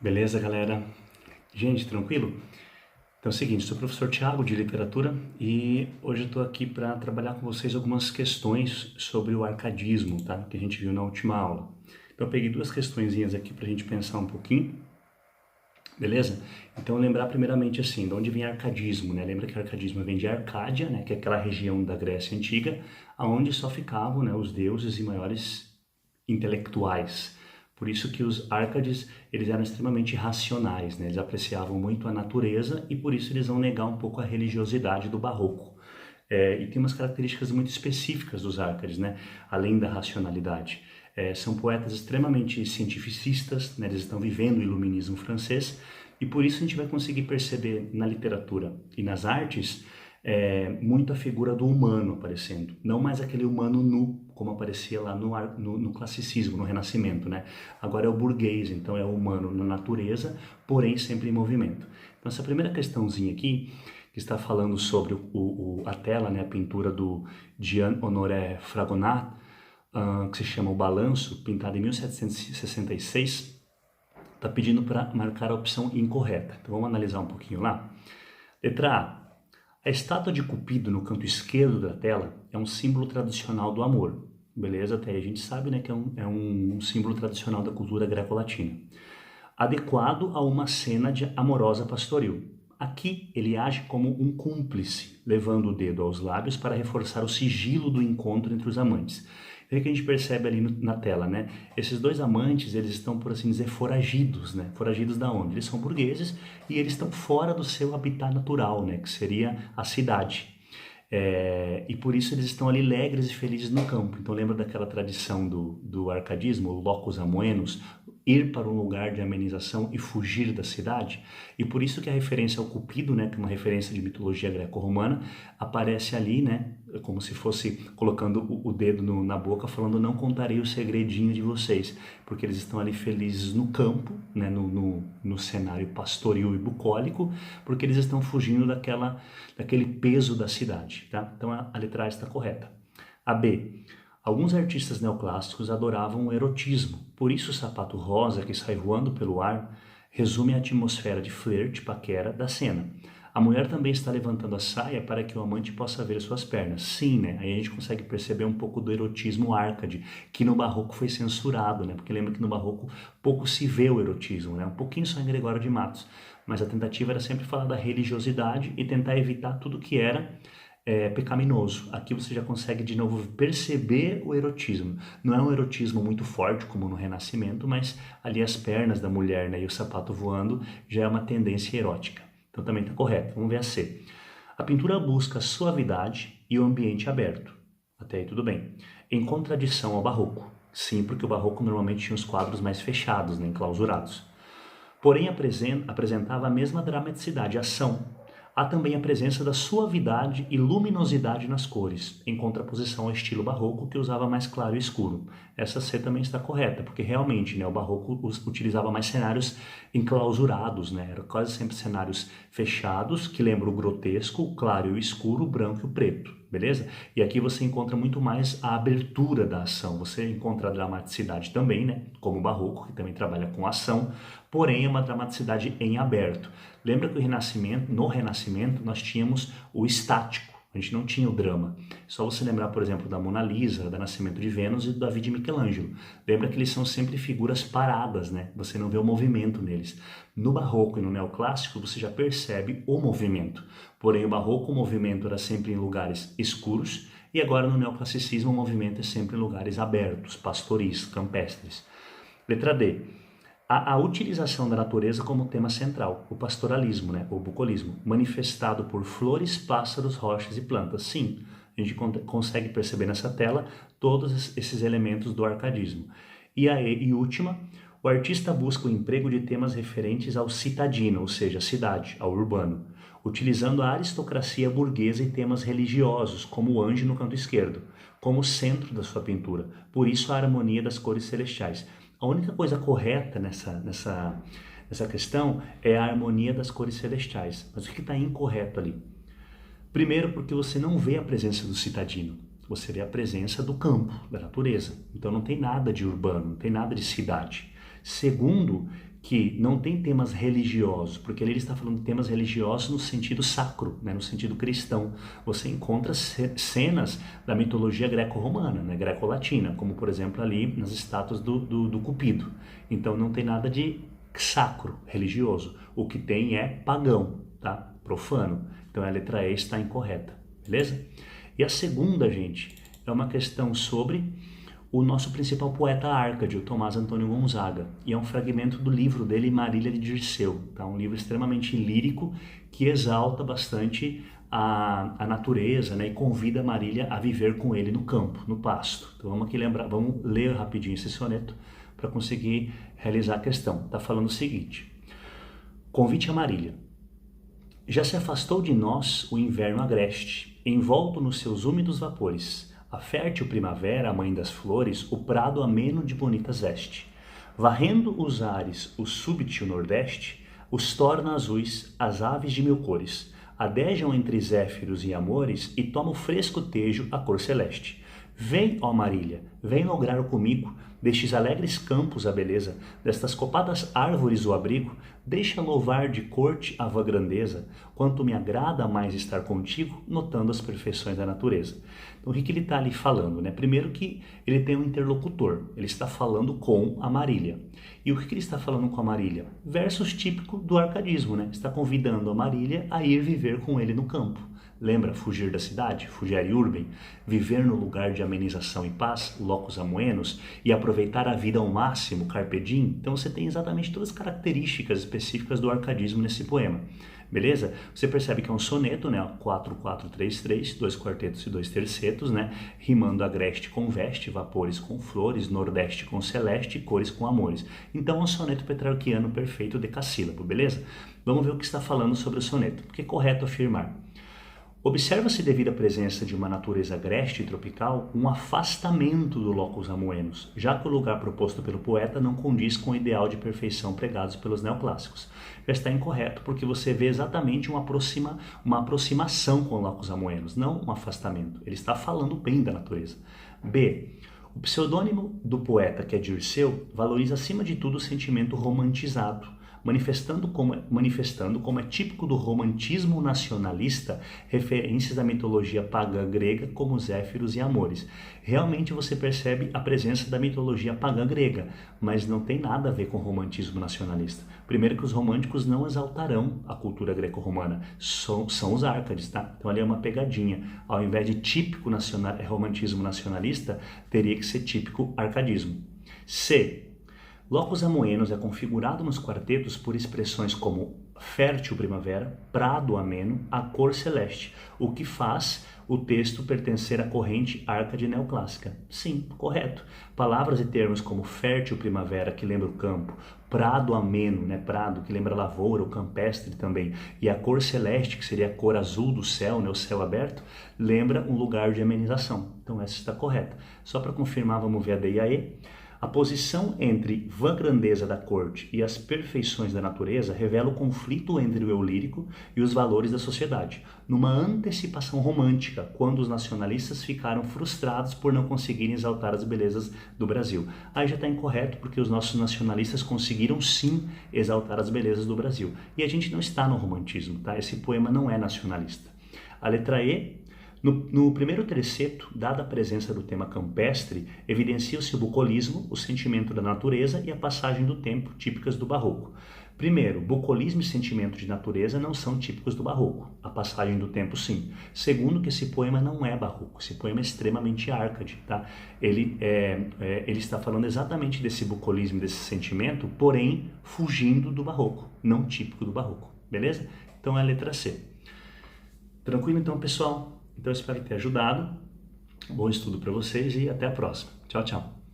Beleza, galera? Gente, tranquilo? Então é o seguinte, sou o professor Thiago de literatura e hoje eu estou aqui para trabalhar com vocês algumas questões sobre o arcadismo, tá? Que a gente viu na última aula. Então eu peguei duas questõezinhas aqui para a gente pensar um pouquinho, beleza? Então lembrar primeiramente assim, de onde vem arcadismo, né? Lembra que arcadismo vem de Arcádia, né? Que é aquela região da Grécia Antiga, aonde só ficavam, né, os deuses e maiores intelectuais. Por isso que os Árcades, eles eram extremamente racionais, né? Eles apreciavam muito a natureza e por isso eles vão negar um pouco a religiosidade do barroco. E tem umas características muito específicas dos Árcades, né? Além da racionalidade. São poetas extremamente cientificistas, né? Eles estão vivendo o iluminismo francês e por isso a gente vai conseguir perceber na literatura e nas artes muito a figura do humano aparecendo, não mais aquele humano nu, como aparecia lá no classicismo, no Renascimento, né? Agora é o burguês, então é o humano na natureza, porém sempre em movimento. Então essa primeira questãozinha aqui, que está falando sobre a tela, né, a pintura do Jean-Honoré Fragonard, que se chama O Balanço, pintada em 1766, está pedindo para marcar a opção incorreta. Então vamos analisar um pouquinho lá. Letra A. A estátua de Cupido no canto esquerdo da tela é um símbolo tradicional do amor. Beleza? Até aí a gente sabe, né, que é um símbolo tradicional da cultura greco-latina. Adequado a uma cena de amorosa pastoril. Aqui ele age como um cúmplice, levando o dedo aos lábios para reforçar o sigilo do encontro entre os amantes. É o que a gente percebe ali na tela, né? Esses dois amantes, eles estão, por assim dizer, foragidos, né? Foragidos da onde? Eles são burgueses e eles estão fora do seu habitat natural, né? Que seria a cidade. E por isso eles estão ali alegres e felizes no campo. Então lembra daquela tradição do arcadismo, o locus amoenus, ir para um lugar de amenização e fugir da cidade? E por isso que a referência ao Cupido, né, que é uma referência de mitologia greco-romana, aparece ali, né, como se fosse colocando o dedo na boca, falando: não contarei o segredinho de vocês, porque eles estão ali felizes no campo, né, no cenário pastoril e bucólico, porque eles estão fugindo daquele peso da cidade, tá? Então a letra A está correta. A B. Alguns artistas neoclássicos adoravam o erotismo, por isso o sapato rosa que sai voando pelo ar resume a atmosfera de flerte, paquera da cena. A mulher também está levantando a saia para que o amante possa ver suas pernas. Sim, né? Aí a gente consegue perceber um pouco do erotismo Árcade, que no barroco foi censurado, né? Porque lembra que no barroco pouco se vê o erotismo, né? Um pouquinho só em Gregório de Matos, mas a tentativa era sempre falar da religiosidade e tentar evitar tudo que era pecaminoso. Aqui você já consegue de novo perceber o erotismo. Não é um erotismo muito forte como no Renascimento, mas ali as pernas da mulher, né, e o sapato voando já é uma tendência erótica. Então também está correto. Vamos ver a C. A pintura busca suavidade e o ambiente aberto. Até aí tudo bem. Em contradição ao barroco. Sim, porque o barroco normalmente tinha os quadros mais fechados, né, enclausurados. Porém apresentava a mesma dramaticidade, ação. Há também a presença da suavidade e luminosidade nas cores, em contraposição ao estilo barroco, que usava mais claro e escuro. Essa C também está correta, porque realmente, né, o barroco utilizava mais cenários enclausurados, né? Eram quase sempre cenários fechados, que lembram o grotesco, o claro e o escuro, o branco e o preto, beleza? E aqui você encontra muito mais a abertura da ação, você encontra a dramaticidade também, né? Como o barroco, que também trabalha com ação, porém é uma dramaticidade em aberto. Lembra que no Renascimento nós tínhamos o estático, a gente não tinha o drama. Só você lembrar, por exemplo, da Mona Lisa, da Nascimento de Vênus e do Davi de Michelangelo. Lembra que eles são sempre figuras paradas, né? Você não vê o movimento neles. No barroco e no neoclássico você já percebe o movimento. Porém, o barroco, o movimento era sempre em lugares escuros e agora no neoclassicismo o movimento é sempre em lugares abertos, pastoris, campestres. Letra D. A utilização da natureza como tema central, o pastoralismo, né, o bucolismo, manifestado por flores, pássaros, rochas e plantas. Sim, a gente consegue perceber nessa tela todos esses elementos do arcadismo. E última, o artista busca o emprego de temas referentes ao citadino, ou seja, cidade, ao urbano, utilizando a aristocracia burguesa e temas religiosos, como o anjo no canto esquerdo, como centro da sua pintura. Por isso a harmonia das cores celestiais. A única coisa correta nessa questão é a harmonia das cores celestiais. Mas o que está incorreto ali? Primeiro, porque você não vê a presença do citadino. Você vê a presença do campo, da natureza. Então não tem nada de urbano, não tem nada de cidade. Segundo, que não tem temas religiosos, porque ali ele está falando de temas religiosos no sentido sacro, né, no sentido cristão. Você encontra cenas da mitologia greco-romana, né, greco-latina, como por exemplo ali nas estátuas do Cupido. Então não tem nada de sacro, religioso. O que tem é pagão, tá? Profano. Então a letra E está incorreta, beleza? E a segunda, gente, é uma questão sobre o nosso principal poeta Árcade, o Tomás Antônio Gonzaga, e é um fragmento do livro dele, Marília de Dirceu, tá? Um livro extremamente lírico que exalta bastante a natureza, né? E convida Marília a viver com ele no campo, no pasto. Então vamos aqui lembrar, vamos ler rapidinho esse soneto para conseguir realizar a questão. Está falando o seguinte: convite a Marília. Já se afastou de nós o inverno agreste, envolto nos seus úmidos vapores. A fértil primavera, a mãe das flores, o prado ameno de bonitas veste. Varrendo os ares, o súbito nordeste, os torna azuis, as aves de mil cores. Adejam entre zéfiros e amores, e toma o fresco tejo a cor celeste. Vem, ó Marília, vem lograr comigo, destes alegres campos a beleza, destas copadas árvores o abrigo, deixa louvar de corte a vã grandeza, quanto me agrada mais estar contigo, notando as perfeições da natureza. Então o que ele está ali falando, né? Primeiro que ele tem um interlocutor, ele está falando com a Marília. E o que ele está falando com a Marília? Versos típicos do arcadismo, né? Está convidando a Marília a ir viver com ele no campo. Lembra fugir da cidade, fugere urbem, viver no lugar de amenização e paz, locus amoenos, e aproveitar a vida ao máximo, carpe diem? Então você tem exatamente todas as características específicas do arcadismo nesse poema, beleza? Você percebe que é um soneto, né? 4-4-3-3, 2 quartetos e 2 tercetos, né? Rimando agreste com veste, vapores com flores, nordeste com celeste, cores com amores. Então é um soneto petrarquiano perfeito decassílabo, beleza? Vamos ver o que está falando sobre o soneto, porque é correto afirmar. Observa-se devido à presença de uma natureza agreste e tropical, um afastamento do locus amoenos, já que o lugar proposto pelo poeta não condiz com o ideal de perfeição pregados pelos neoclássicos. Já está incorreto, porque você vê exatamente uma aproximação com o locus amoenos, não um afastamento. Ele está falando bem da natureza. B. O pseudônimo do poeta, que é Dirceu, valoriza acima de tudo o sentimento romantizado, manifestando como é típico do romantismo nacionalista, referências da mitologia pagã grega como Zéfiros e Amores. Realmente você percebe a presença da mitologia pagã grega, mas não tem nada a ver com o romantismo nacionalista. Primeiro que os românticos não exaltarão a cultura greco-romana, são os Árcades, tá? Então ali é uma pegadinha. Ao invés de típico romantismo nacionalista, teria que ser típico arcadismo. C. Locus amoenos é configurado nos quartetos por expressões como fértil primavera, prado ameno, a cor celeste, o que faz o texto pertencer à corrente Árcade neoclássica. Sim, correto. Palavras e termos como fértil primavera, que lembra o campo, prado ameno, né, prado, que lembra a lavoura, o campestre também, e a cor celeste, que seria a cor azul do céu, né, o céu aberto, lembra um lugar de amenização. Então essa está correta. Só para confirmar, vamos ver a D e a E. A posição entre vã grandeza da corte e as perfeições da natureza revela o conflito entre o eu lírico e os valores da sociedade, numa antecipação romântica, quando os nacionalistas ficaram frustrados por não conseguirem exaltar as belezas do Brasil. Aí já está incorreto, porque os nossos nacionalistas conseguiram sim exaltar as belezas do Brasil. E a gente não está no romantismo, tá? Esse poema não é nacionalista. A letra E. No primeiro terceto, dada a presença do tema campestre, evidencia-se o bucolismo, o sentimento da natureza e a passagem do tempo, típicas do barroco. Primeiro, bucolismo e sentimento de natureza não são típicos do barroco, a passagem do tempo sim. Segundo, que esse poema não é barroco, esse poema é extremamente Árcade, tá? Ele está falando exatamente desse bucolismo, desse sentimento, porém fugindo do barroco, não típico do barroco, beleza? Então é a letra C. Tranquilo então, pessoal? Então eu espero ter ajudado. Bom estudo para vocês e até a próxima. Tchau, tchau.